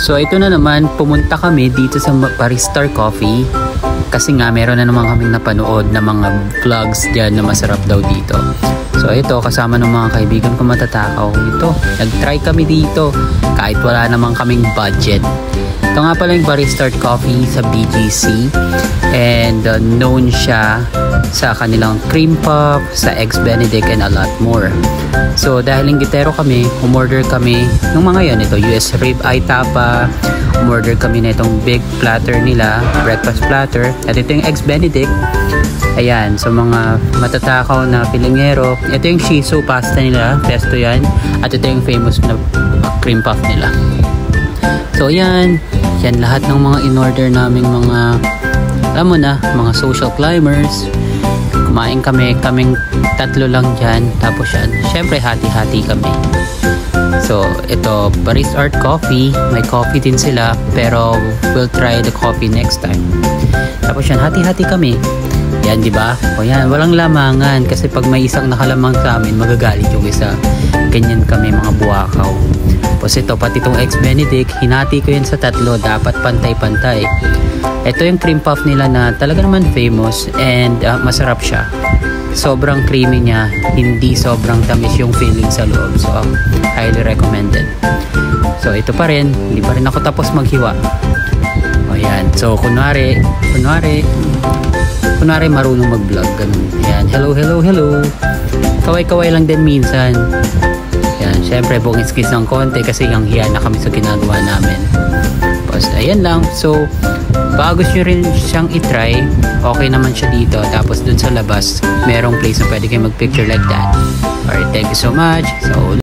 So ito na naman, pumunta kami dito sa Baristar Coffee kasi nga meron na naman kaming napanood na mga vlogs dyan na masarap daw dito. So ito, kasama ng mga kaibigan ko matatakaw, ito, nag-try kami dito kahit wala naman kaming budget. Ito nga pala yung Baristar Coffee sa BGC, and known siya sa kanilang cream puff, sa eggs benedict, and a lot more. So dahil linggitero kami, umorder kami ng mga yan, ito US rib eye tapa, umorder kami na itong big platter nila, breakfast platter, at ito yung eggs benedict. Ayan, so mga matatakaw na pilingero, ito yung shiso pasta nila, pesto yan, at ito yung famous na cream puff nila. So yan lahat ng mga in-order naming mga, alam mo na, mga social climbers. Kumain kaming tatlo lang dyan, tapos yan, syempre hati-hati kami. So ito, Baristar Coffee, may coffee din sila, pero we'll try the coffee next time. Tapos yan, hati-hati kami. Yan, di ba? O yan, walang lamangan kasi pag may isang nakalamang sa amin, magagalit yung isa. Ganyan kami, mga buwakaw. Tapos ito, pati itong eggs benedict, hinati ko yun sa tatlo, dapat pantay-pantay. Ito yung cream puff nila na talaga naman famous, and masarap siya. Sobrang creamy niya, hindi sobrang tamis yung feeling sa loob. So highly recommended. So ito pa rin, hindi pa rin ako tapos maghiwa. O yan, so kunwari marunong mag-vlog, ganun. Yan, hello. Kaway-kaway lang din minsan. Yan, syempre bungis-kis ng konti kasi yung hiya na kami sa ginagawa namin. Tapos ayan lang. So bago gusto nyo rin siyang itry, okay naman siya dito. Tapos dun sa labas, merong place na pwede kayo mag-picture like that. Alright, thank you so much. So